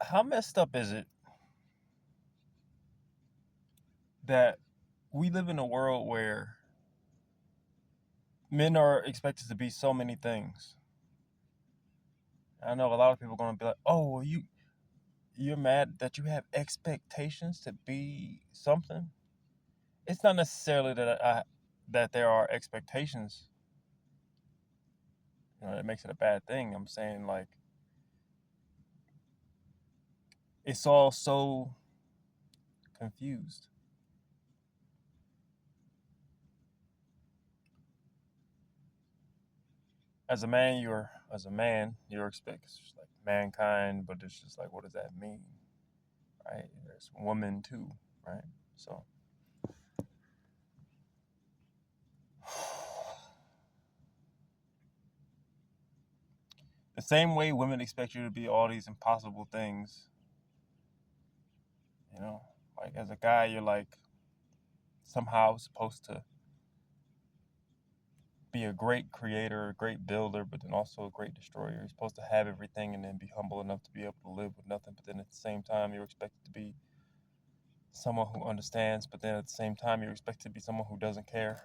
how messed up is it that we live in a world where men are expected to be so many things? I know a lot of people are going to be like, "Oh, well, you're mad that you have expectations to be something." It's not necessarily that there are expectations, that makes it a bad thing. I'm saying like it's all so confused. You're expected like mankind, but it's just like, what does that mean, right? There's woman too, right? So the same way women expect you to be all these impossible things, you know, like as a guy, you're like somehow supposed to be a great creator, a great builder, but then also a great destroyer. You're supposed to have everything and then be humble enough to be able to live with nothing, but then at the same time, you're expected to be someone who understands, but then at the same time, you're expected to be someone who doesn't care.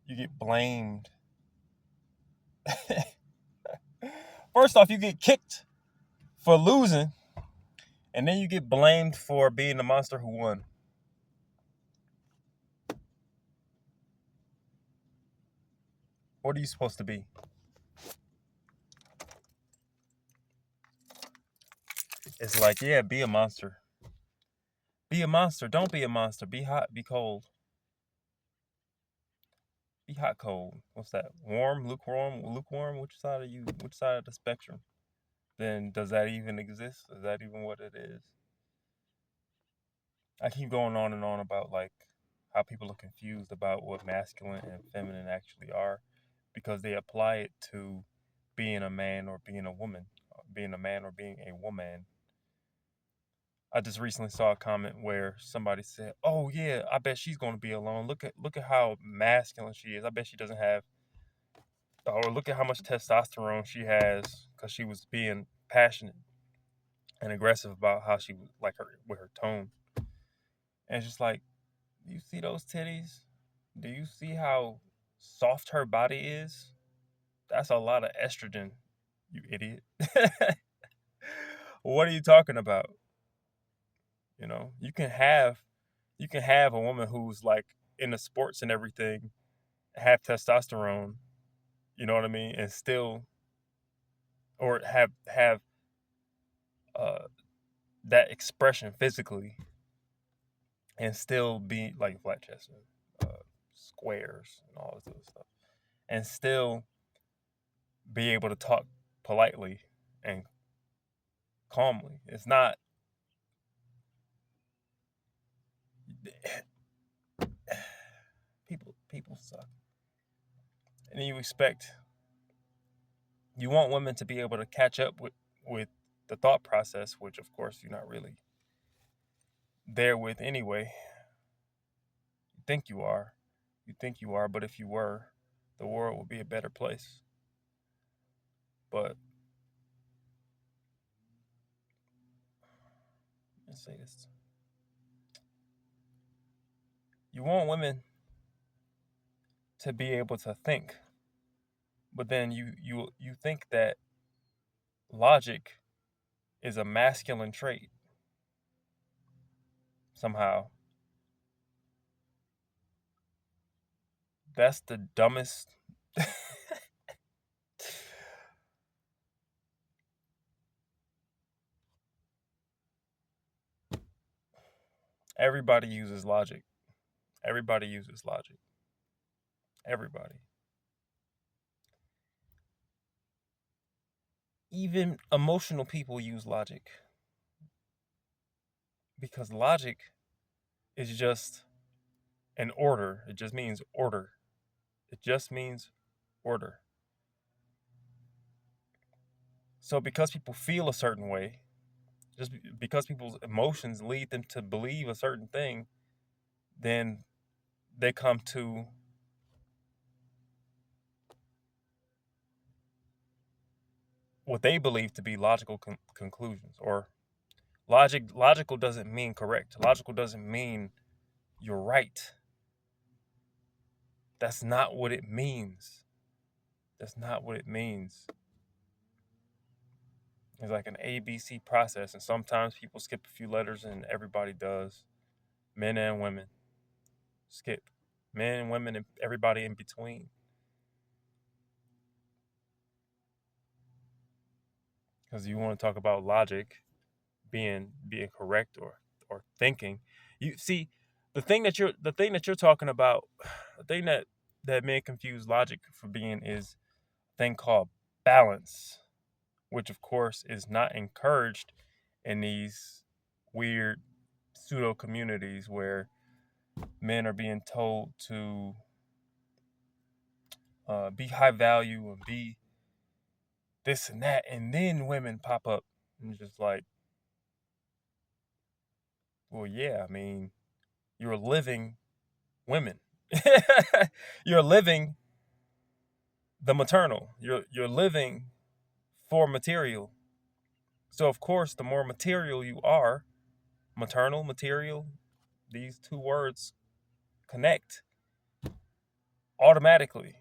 You get blamed. First off, you get kicked for losing, and then you get blamed for being the monster who won. What are you supposed to be? It's like, yeah, be a monster. Be a monster. Don't be a monster. Be hot. Be cold. Be hot, cold. What's that? Warm, lukewarm, lukewarm. Which side are you? Which side of the spectrum? Then does that even exist? Is that even what it is? I keep going on and on about like how people are confused about what masculine and feminine actually are because they apply it to being a man or being a woman, being a man or being a woman. I just recently saw a comment where somebody said, "Oh yeah, I bet she's going to be alone. Look at how masculine she is. I bet she doesn't have, or look at how much testosterone she has because she was being passionate and aggressive about how she was like her with her tone." And it's just like, do you see those titties? Do you see how soft her body is? That's a lot of estrogen, you idiot. What are you talking about? You can have a woman who's like in the sports and everything, have testosterone, you know what I mean, and still, or have uh that expression physically and still be like flat chested, squares and all this other stuff, and still be able to talk politely and calmly. It's not people suck. And then you want women to be able to catch up with the thought process, which of course you're not really there with anyway. You think you are. You think you are, but if you were, the world would be a better place. But let's say this. You want women to be able to think, but then you think that logic is a masculine trait somehow. That's the dumbest. Everybody uses logic. Everybody uses logic. Everybody. Even emotional people use logic because logic is just an order. It just means order. It just means order. So because people feel a certain way, just because people's emotions lead them to believe a certain thing, then they come to what they believe to be logical conclusions. Or logical doesn't mean correct. Logical doesn't mean you're right. That's not what it means. That's not what it means. It's like an ABC process, and sometimes people skip a few letters, and everybody does. Men and women skip. Men and women and everybody in between. Because you want to talk about logic being correct or thinking. You see, the thing that you're talking about, the thing that men confuse logic for being is a thing called balance, which of course is not encouraged in these weird pseudo communities where men are being told to be high value and be this and that, and then women pop up and just like, well, yeah, I mean, you're living women. You're living the maternal. You're living for material. So of course, the more material you are, maternal, material, these two words connect automatically.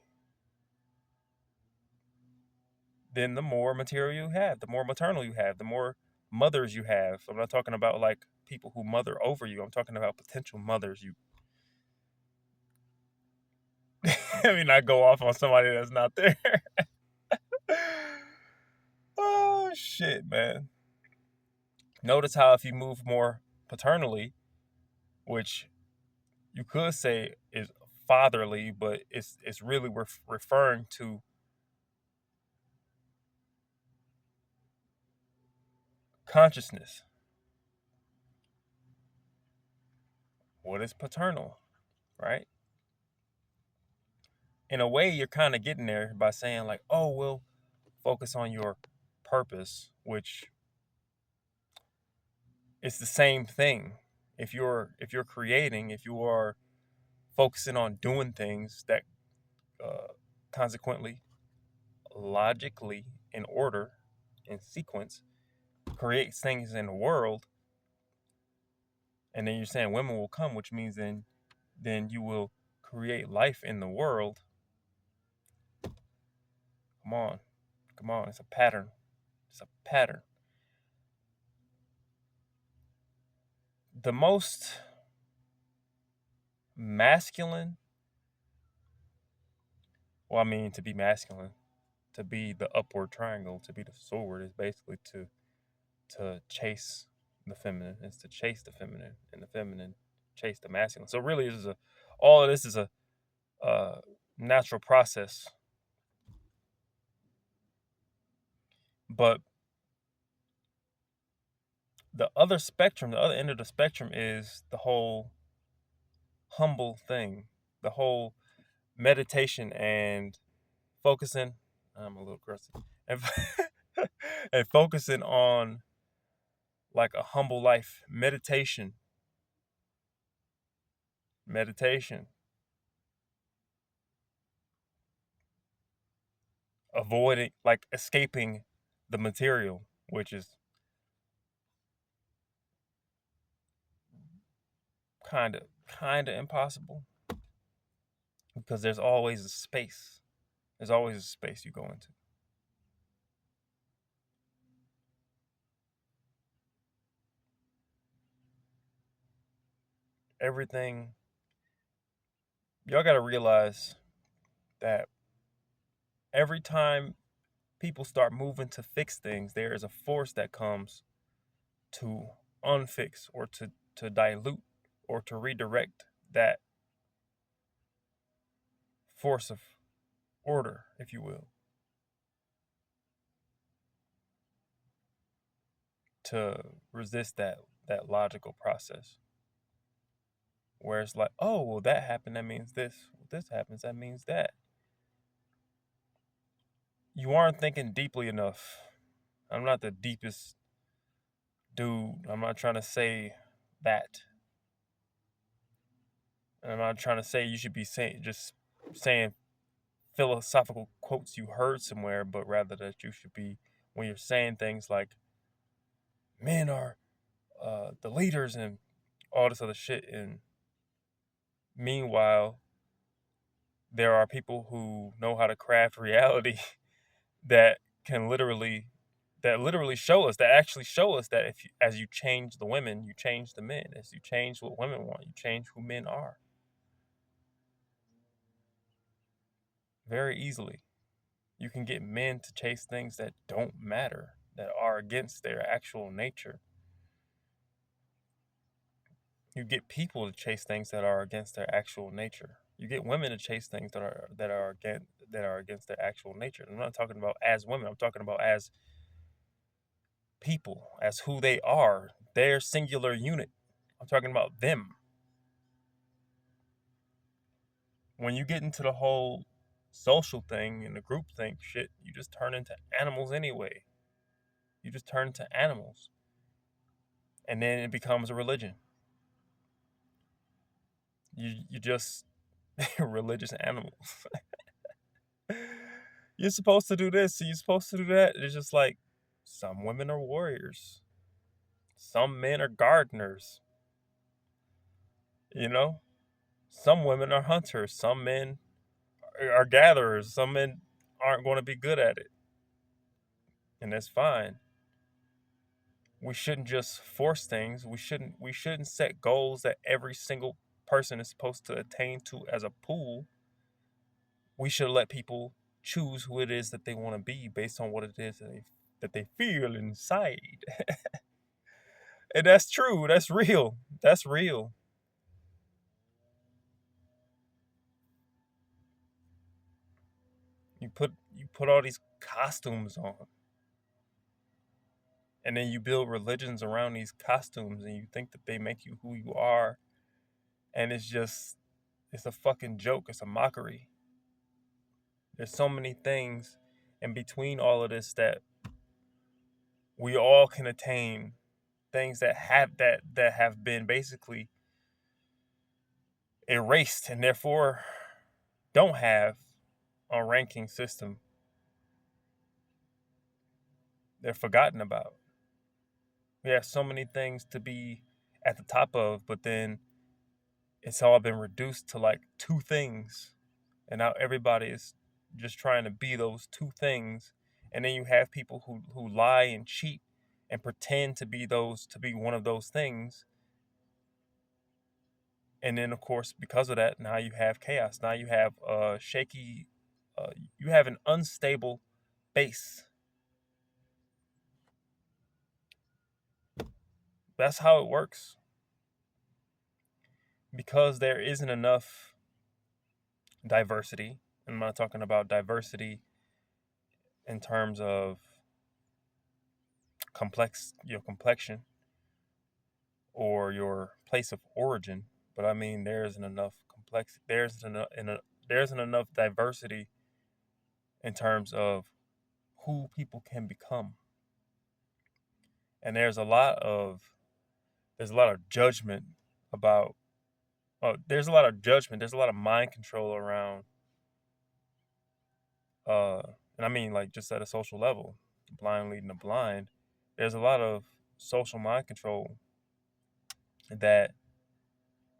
Then the more material you have, the more maternal you have, the more mothers you have. I'm not talking about like people who mother over you. I'm talking about potential mothers. You, I mean, not go off on somebody that's not there. Oh shit, man. Notice how if you move more paternally, which you could say is fatherly, but it's really referring to consciousness. What is paternal, right? In a way, you're kind of getting there by saying like, oh, well, focus on your purpose, which is the same thing. If you're creating, if you are focusing on doing things that uh, consequently, logically, in order, in sequence, creates things in the world, and then you're saying women will come, which means then you will create life in the world. Come on, come on, it's a pattern. It's a pattern. The most masculine, well, I mean, to be masculine, to be the upward triangle, to be the sword is basically to chase the feminine. It's to chase the feminine, and the feminine chase the masculine. So really, all of this is a natural process. But the other spectrum, the other end of the spectrum, is the whole humble thing, the whole meditation and focusing. I'm a little aggressive, and, and focusing on like a humble life, meditation, avoiding, like escaping the material, which is kind of impossible because there's always a space. There's always a space you go into. Everything, y'all got to realize that every time people start moving to fix things, there is a force that comes to unfix or to dilute or to redirect that force of order, if you will, to resist that logical process. Where it's like, oh, well, that happened, that means this. This happens, that means that. You aren't thinking deeply enough. I'm not the deepest dude. I'm not trying to say that. And I'm not trying to say you should be saying philosophical quotes you heard somewhere, but rather that you should be, when you're saying things like men are the leaders and all this other shit. And meanwhile, there are people who know how to craft reality that can literally show us, that actually show us that if you, as you change the women, you change the men. As you change what women want, you change who men are very easily. You can get men to chase things that don't matter, that are against their actual nature. You get people to chase things that are against their actual nature. You get women to chase things that are against their actual nature. I'm not talking about as women. I'm talking about as people, as who they are, their singular unit. I'm talking about them. When you get into the whole social thing and the group think shit, you just turn into animals anyway. You just turn into animals. And then it becomes a religion. You just religious animals. You're supposed to do this, you're supposed to do that. It's just like some women are warriors. Some men are gardeners. You know? Some women are hunters. Some men are gatherers. Some men aren't going to be good at it. And that's fine. We shouldn't just force things. We shouldn't set goals that every single person is supposed to attain to as a pool. We should let people choose who it is that they want to be based on what it is that they feel inside. And that's true. That's real. That's real. You put all these costumes on, and then you build religions around these costumes, and you think that they make you who you are, and it's a fucking joke. It's a mockery. There's so many things in between all of this that we all can attain, things that have been basically erased and therefore don't have a ranking system. They're forgotten about. We have so many things to be at the top of, but then it's all been reduced to like two things. And now everybody is just trying to be those two things. And then you have people who lie and cheat and pretend to be one of those things. And then of course, because of that, now you have chaos. Now you have shaky you have an unstable base. That's how it works. Because there isn't enough diversity. I'm not talking about diversity in terms of your complexion or your place of origin, but I mean there isn't enough there isn't enough diversity in terms of who people can become. And there's a lot of judgment about there's a lot of judgment, there's a lot of mind control around uh and I mean like just at a social level, blind leading the blind. There's a lot of social mind control that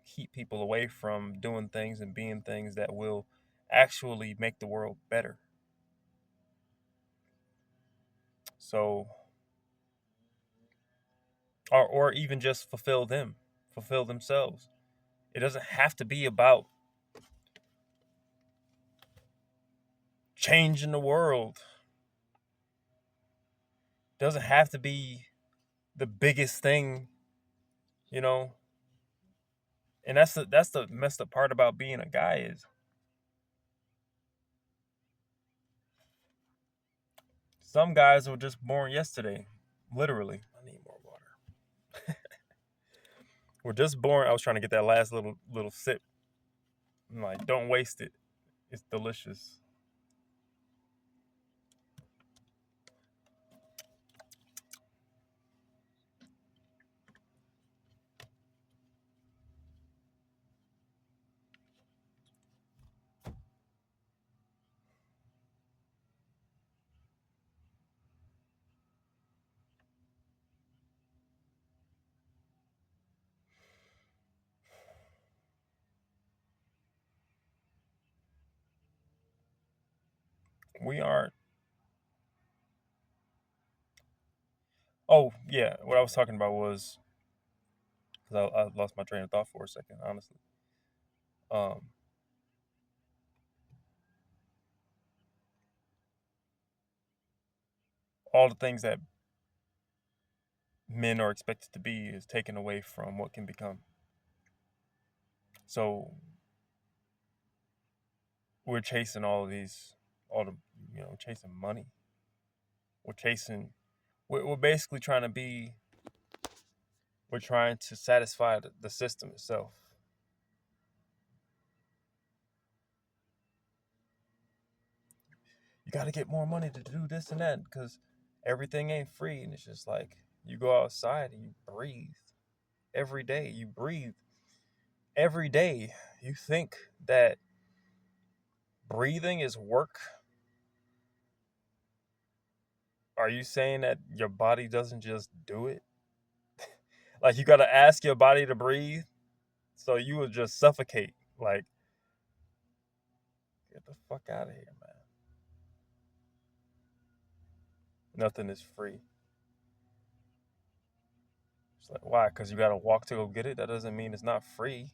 keep people away from doing things and being things that will actually make the world better. So, or even just fulfill themselves. It doesn't have to be about changing the world. It doesn't have to be the biggest thing, you know. And that's the messed up part about being a guy is some guys were just born yesterday, literally. I need more water. We're just born. I was trying to get that last little sip. I'm like, don't waste it. It's delicious. We aren't. Oh yeah, what I was talking about was because I lost my train of thought for a second. Honestly, um, all the things that men are expected to be is taken away from what can become. So we're chasing all of these, all the chasing money. We're chasing. We're basically trying to be. We're trying to satisfy the system itself. You got to get more money to do this and that because everything ain't free, and it's just like you go outside and you breathe every day. You breathe every day. You think that breathing is work? Are you saying that your body doesn't just do it? Like you got to ask your body to breathe, so you would just suffocate. Like, get the fuck out of here, man. Nothing is free. It's like, why? Because you got to walk to go get it? That doesn't mean it's not free.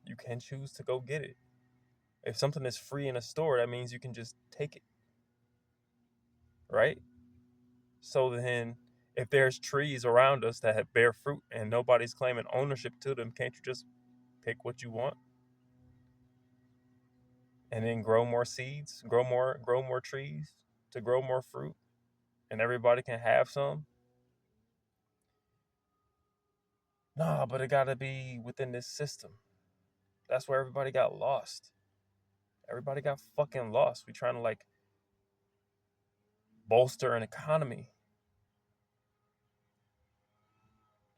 You can choose to go get it. If something is free in a store, that means you can just take it, right? So then, if there's trees around us that bear fruit and nobody's claiming ownership to them, can't you just pick what you want and then grow more seeds, grow more trees to grow more fruit, and everybody can have some? Nah, but it gotta be within this system. That's where everybody got lost. Everybody got fucking lost. We trying to like bolster an economy.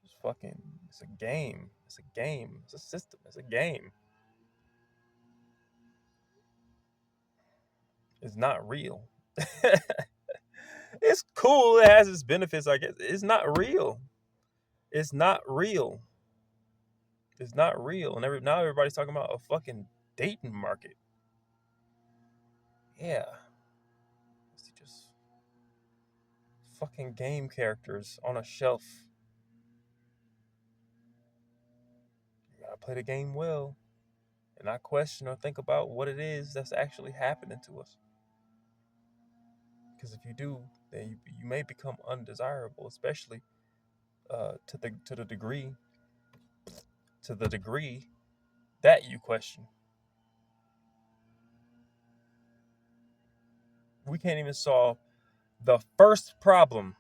It's fucking. It's a game. It's a game. It's a system. It's a game. It's not real. It's cool. It has its benefits. I guess it's not real. It's not real. It's not real. And now everybody's talking about a fucking dating market. Yeah, it's just fucking game characters on a shelf. You gotta play the game well and not question or think about what it is that's actually happening to us. Because if you do, then you may become undesirable, especially to the degree that you question. We can't even solve the first problem,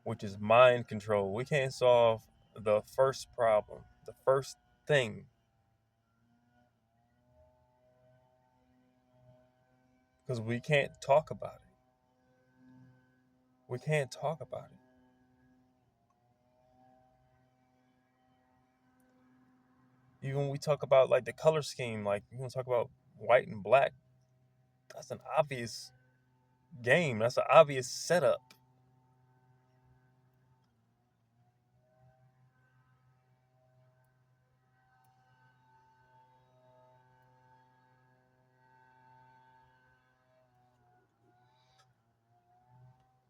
which is mind control. We can't solve the first problem, the first thing, because we can't talk about it. We can't talk about it. Even when we talk about like the color scheme, like you want to talk about white and black, that's an obvious game. That's an obvious setup.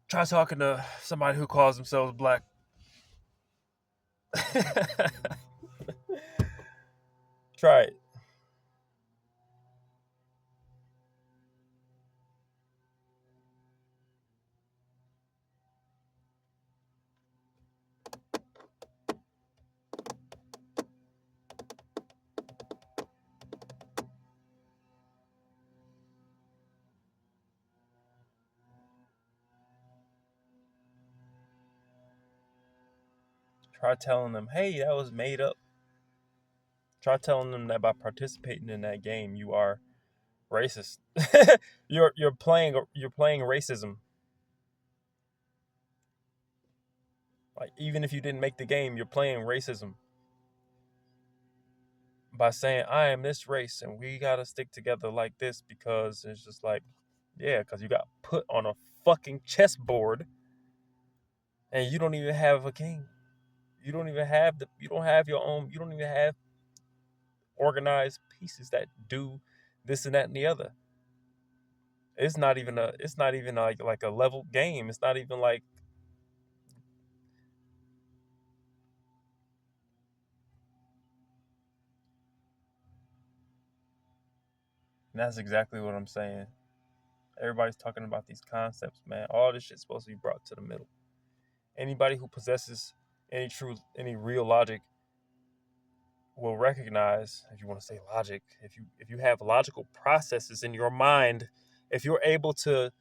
Try talking to somebody who calls themselves black. Try it. Try telling them, hey, that was made up. Try telling them that by participating in that game, you are racist. You're playing racism. Like even if you didn't make the game, you're playing racism by saying I am this race and we gotta stick together like this because it's just like, yeah, because you got put on a fucking chessboard and you don't even have a king. You don't even have you don't have your own. You don't even have organized pieces that do this and that and the other. It's not even like a level game. It's not even like. And that's exactly what I'm saying. Everybody's talking about these concepts, man. All this shit's supposed to be brought to the middle. Anybody who possesses any real logic will recognize, if you want to say logic, if you have logical processes in your mind, if you're able to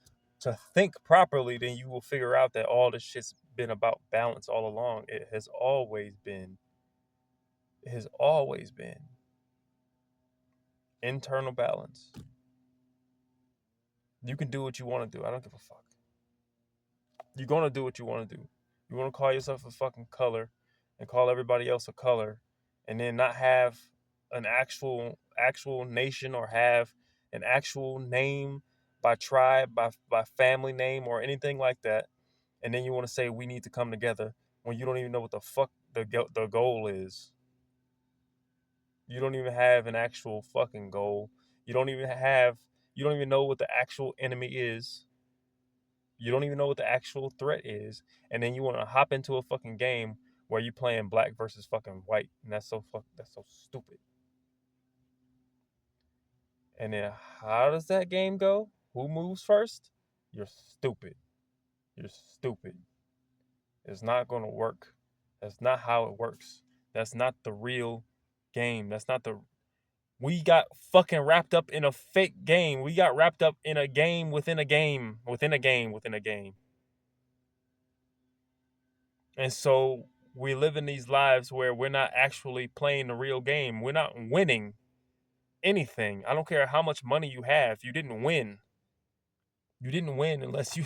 think properly, then you will figure out that all this shit's been about balance all along. It has always been. It has always been internal balance. You can do what you want to do. I don't give a fuck. You're gonna do what you want to do. You want to call yourself a fucking color and call everybody else a color, and then not have an actual nation or have an actual name by tribe, by family name or anything like that. And then you want to say we need to come together when you don't even know what the fuck the goal is. You don't even have an actual fucking goal. You don't even know what the actual enemy is. You don't even know what the actual threat is, and then you want to hop into a fucking game where you playing black versus fucking white, and that's so stupid. And then how does that game go? Who moves first? You're stupid. You're stupid. It's not gonna work. That's not how it works. That's not the real game. That's not the. We got fucking wrapped up in a fake game. We got wrapped up in a game within a game within a game within a game. And so we live in these lives where we're not actually playing the real game. We're not winning anything. I don't care how much money you have. You didn't win. You didn't win unless you.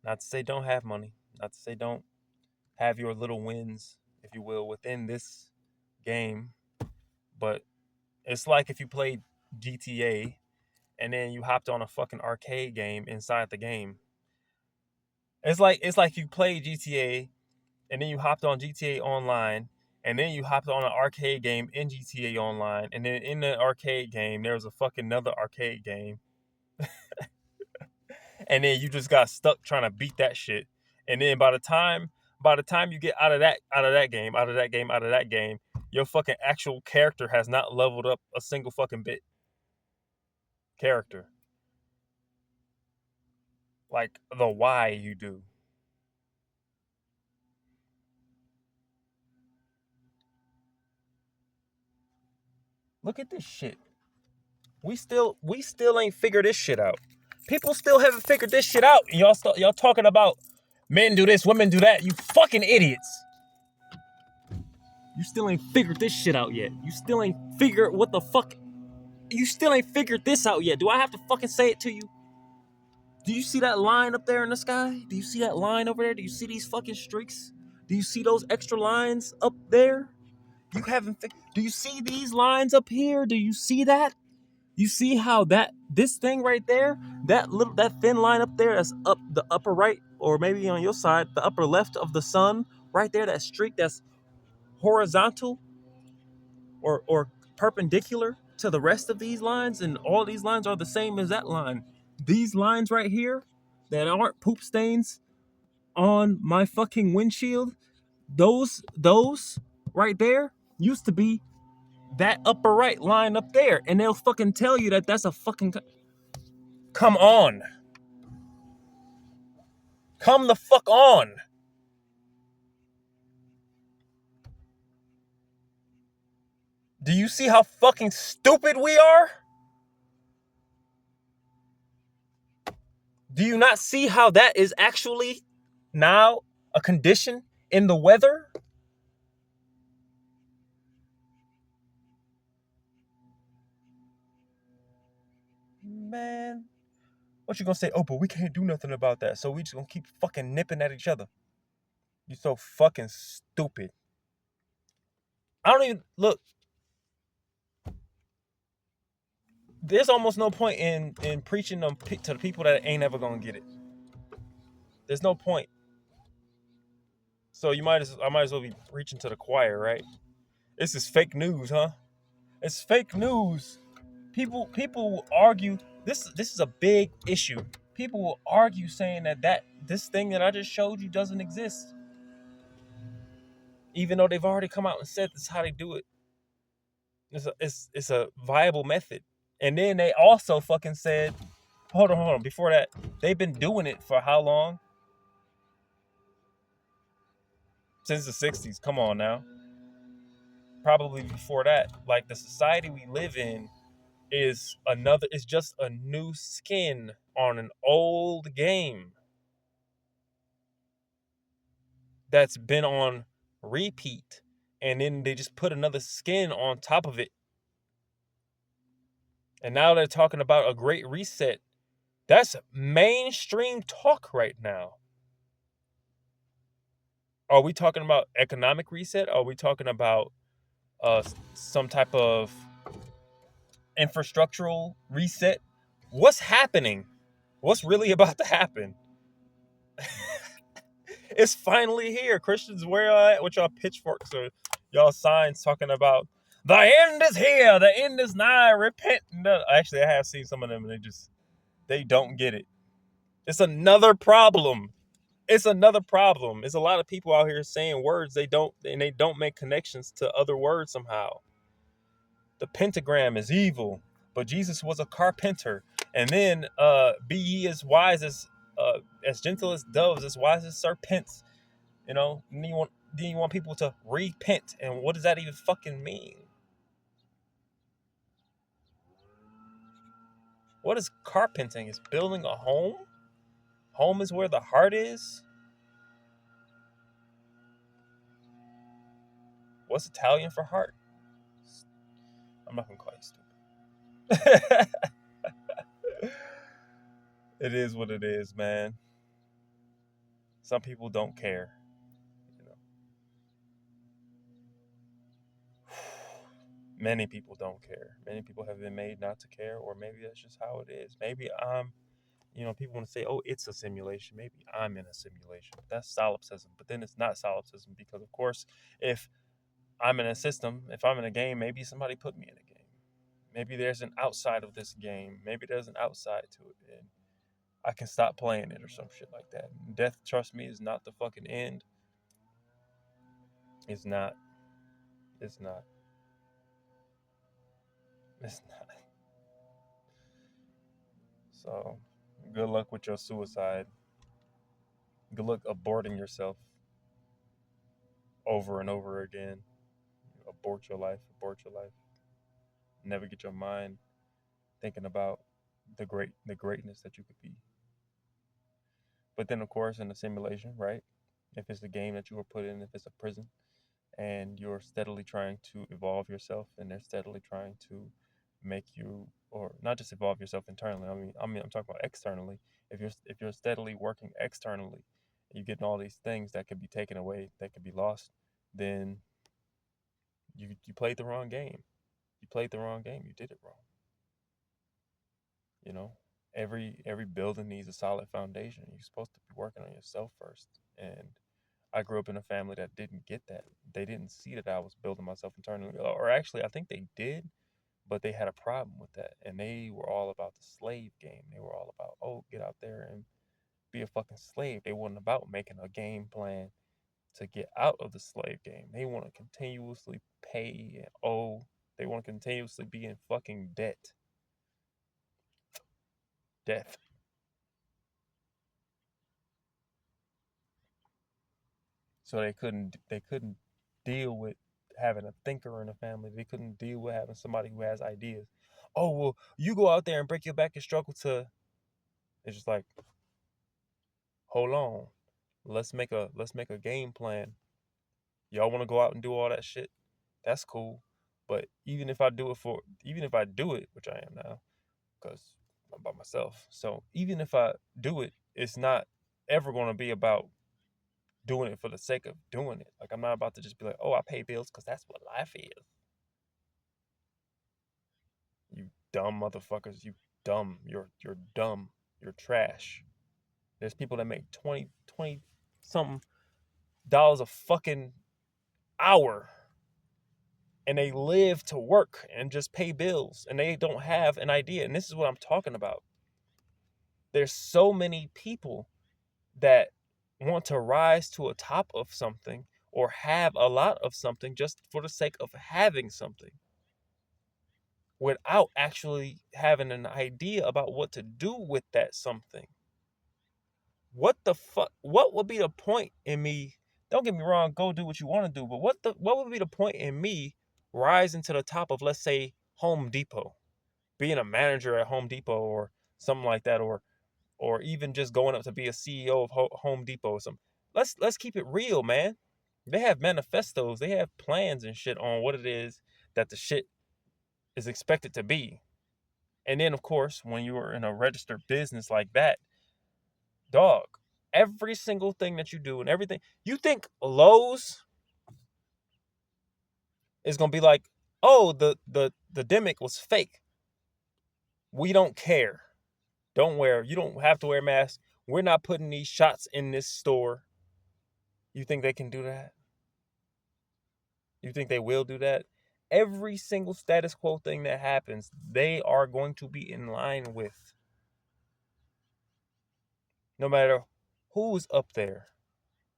Not to say don't have money. Not to say don't have your little wins, if you will, within this game. But it's like if you played GTA and then you hopped on a fucking arcade game inside the game. It's like you played GTA and then you hopped on GTA Online, and then you hopped on an arcade game in GTA Online, and then in the arcade game there was a fucking another arcade game, and then you just got stuck trying to beat that shit, and then by the time you get out of that game, your fucking actual character has not leveled up a single fucking bit. Character, like the why you do. Look at this shit. We still ain't figured this shit out. People still haven't figured this shit out. Y'all talking about men do this, women do that. You fucking idiots. You still ain't figured this shit out yet. You still ain't figured what the fuck. You still ain't figured this out yet. Do I have to fucking say it to you? Do you see that line up there in the sky? Do you see that line over there? Do you see these fucking streaks? Do you see those extra lines up there? You haven't. Do you see these lines up here? Do you see that? You see how this thing right there, that thin line up there, that's up the upper right, or maybe on your side, the upper left of the sun, right there, that streak that's horizontal or perpendicular to the rest of these lines, and all these lines are the same as that line. These lines right here that aren't poop stains on my fucking windshield, those right there used to be that upper right line up there, and they'll fucking tell you that that's a fucking. Come on. Come the fuck on. Do you see how fucking stupid we are? Do you not see how that is actually now a condition in the weather? Man, what you gonna say? Oh, but we can't do nothing about that, so we just gonna keep fucking nipping at each other. You so fucking stupid. I don't even look. There's almost no point in preaching them to the people that ain't ever gonna get it. There's no point. So I might as well be preaching to the choir, right? This is fake news, huh? It's fake news. People will argue this is a big issue. People will argue saying that this thing that I just showed you doesn't exist, even though they've already come out and said this is how they do it. It's a viable method. And then they also fucking said, hold on. Before that, they've been doing it for how long? Since the '60s. Come on now. Probably before that. Like the society we live in is just a new skin on an old game that's been on repeat, and then they just put another skin on top of it, and now they're talking about a great reset. That's mainstream talk right now. Are we talking about economic reset? Are we talking about some type of infrastructural reset? What's happening? What's really about to happen? It's finally here. Christians, where y'all at with y'all pitchforks or y'all signs talking about the end is here, the end is nigh, repent. No, actually, I have seen some of them and they don't get it. It's another problem. It's another problem. It's a lot of people out here saying words they don't make connections to other words somehow. The pentagram is evil, but Jesus was a carpenter. And then be ye as gentle as doves, as wise as serpents. You know, then you want people to repent. And what does that even fucking mean? What is carpenting? Is building a home? Home is where the heart is? What's Italian for heart? I'm not gonna call you stupid. It is what it is, man. Some people don't care. You know. Many people don't care. Many people have been made not to care, or maybe that's just how it is. Maybe people want to say, oh, it's a simulation. Maybe I'm in a simulation. That's solipsism. But then it's not solipsism because, of course, if I'm in a system, if I'm in a game, maybe somebody put me in a game. Maybe there's an outside of this game. Maybe there's an outside to it. And I can stop playing it or some shit like that. Death, trust me, is not the fucking end. It's not. It's not. It's not. So, good luck with your suicide. Good luck aborting yourself over and over again. Abort your life. Abort your life. Never get your mind thinking about the greatness that you could be. But then, of course, in a simulation, right? If it's a game that you were put in, if it's a prison, and you're steadily trying to evolve yourself, and they're steadily trying to make you, or not just evolve yourself internally. I'm talking about externally. If you're steadily working externally, and you're getting all these things that could be taken away, that could be lost, then you played the wrong game. You played the wrong game. You did it wrong. You know, every building needs a solid foundation. You're supposed to be working on yourself first. And I grew up in a family that didn't get that. They didn't see that I was building myself internally. Or actually, I think they did, but they had a problem with that. And they were all about the slave game. They were all about, oh, get out there and be a fucking slave. They wasn't about making a game plan to get out of the slave game. They want to continuously pay and owe. They want to continuously be in fucking debt. Death. So they couldn't deal with having a thinker in the family. They couldn't deal with having somebody who has ideas. Oh well, you go out there and break your back and struggle to. It's just like, hold on, let's make a game plan. Y'all want to go out and do all that shit? That's cool. But even if I do it, which I am now, because I'm by myself. So even if I do it, it's not ever going to be about doing it for the sake of doing it. Like I'm not about to just be like, oh, I pay bills because that's what life is. You dumb motherfuckers. You dumb. You're dumb. You're trash. There's people that make 20 something a fucking hour, and they live to work and just pay bills, and they don't have an idea. And this is what I'm talking about. There's so many people that want to rise to a top of something or have a lot of something just for the sake of having something, without actually having an idea about what to do with that something. What the fuck? What would be the point in me? Don't get me wrong, go do what you want to do, but what would be the point in me rising to the top of, let's say, Home Depot, being a manager at Home Depot or something like that, or even just going up to be a CEO of Home Depot or something. Let's keep it real, man. They have manifestos, they have plans and shit on what it is that the shit is expected to be. And then, of course, when you are in a registered business like that, dog, every single thing that you do and everything, you think Lowe's is gonna be like, oh, the demic was fake. We don't care. You don't have to wear a mask. We're not putting these shots in this store. You think they can do that? You think they will do that? Every single status quo thing that happens, they are going to be in line with. No matter who's up there.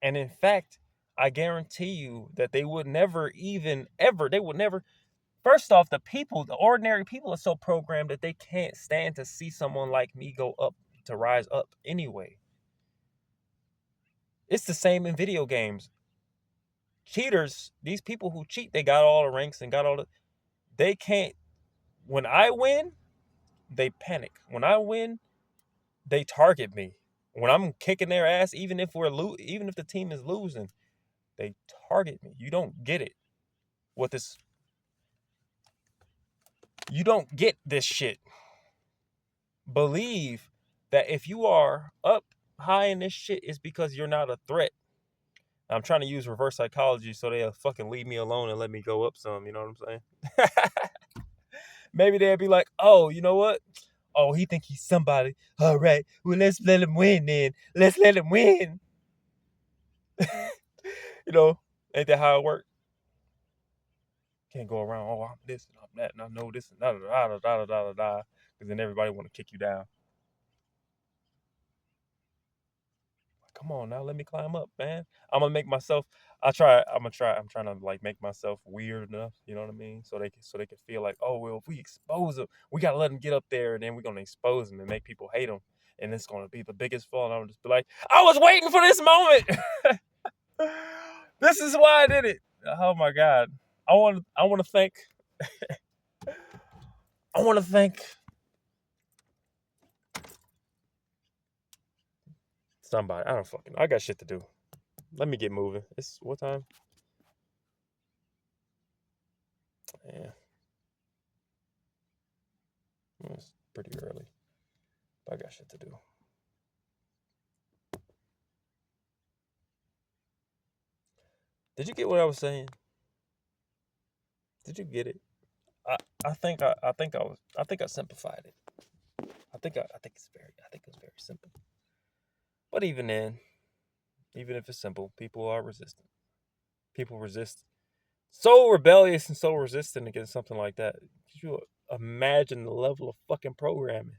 And in fact, I guarantee you that they would never even, ever, they would never. First off, the ordinary people are so programmed that they can't stand to see someone like me go up, to rise up anyway. It's the same in video games. Cheaters, these people who cheat, they got all the ranks and got all the, they can't, when I win, they panic. When I win, they target me. When I'm kicking their ass, even if even if the team is losing, they target me. You don't get it. You don't get this shit. Believe that if you are up high in this shit, it's because you're not a threat. I'm trying to use reverse psychology so they'll fucking leave me alone and let me go up some, you know what I'm saying? Maybe they'll be like, oh, you know what? Oh, he think he's somebody. All right, well, let's let him win then. Let's let him win. You know, ain't that how it works? Can't go around, oh, I'm this and I'm that, and I know this and da da da da da da da, because then everybody want to kick you down. Come on now, let me climb up, man. I'm gonna make myself. I'm trying to like make myself weird enough. You know what I mean? So they can feel like, oh well, if we expose them, we gotta let them get up there, and then we're gonna expose them and make people hate them, and it's gonna be the biggest fall. And I'm just be like, I was waiting for this moment. This is why I did it. Oh my god. I want to thank. I want to thank somebody. I don't fucking. I got shit to do. Let me get moving. It's what time? Yeah, it's pretty early. But I got shit to do. Did you get what I was saying? Did you get it? I, I think I simplified it. I think it's very simple. But even then, even if it's simple, people are resistant. People resist. So rebellious and so resistant against something like that. Could you imagine the level of fucking programming?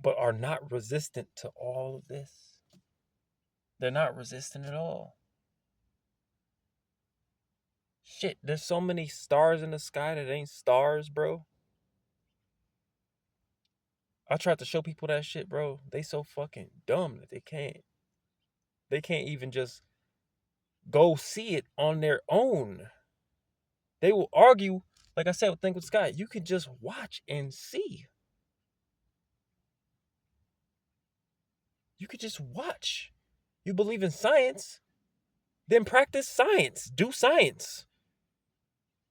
But are not resistant to all of this. They're not resistant at all. Shit, there's so many stars in the sky that ain't stars, bro. I tried to show people that shit, bro. They so fucking dumb that they can't even just go see it on their own. They will argue, like I said, with Think with Sky. You can just watch and see. You could just watch. You believe in science, then practice science. Do science.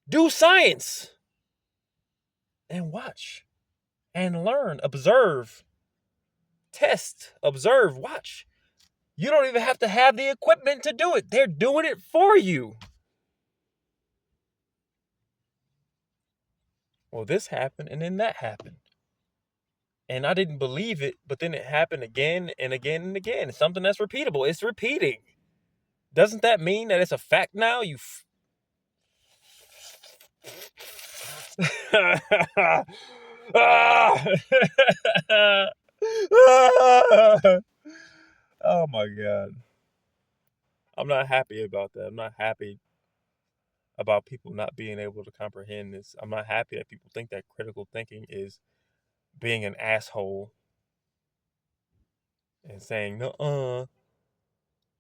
Do science. And watch. And learn. Observe. Test. Observe. Watch. You don't even have to have the equipment to do it. They're doing it for you. Well, this happened and then that happened. And I didn't believe it, but then it happened again and again and again. It's something that's repeatable. It's repeating. Doesn't that mean that it's a fact now? Ah! Oh my god. I'm not happy about that. I'm not happy about people not being able to comprehend this. I'm not happy that people think that critical thinking is being an asshole and saying, "No,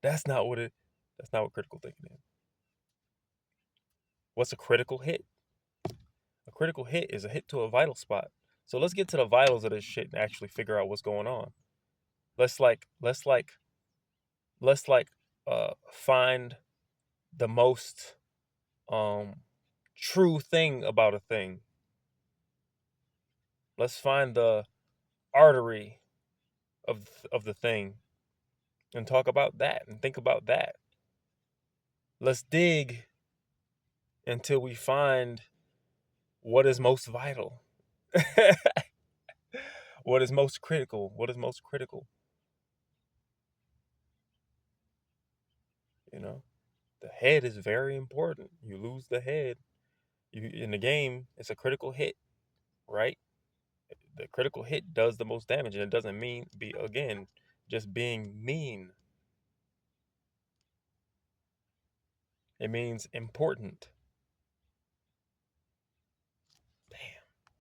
that's not what it. That's not what critical thinking is." What's a critical hit? A critical hit is a hit to a vital spot. So let's get to the vitals of this shit and actually figure out what's going on. Let's like let's like let's like find the most um true thing about a thing. Let's find the artery of the thing and talk about that and think about that. Let's dig until we find what is most vital. What is most critical? What is most critical? You know, the head is very important. You lose the head, you in the game, it's a critical hit, right? The critical hit does the most damage, and it doesn't mean be again just being mean. It means important.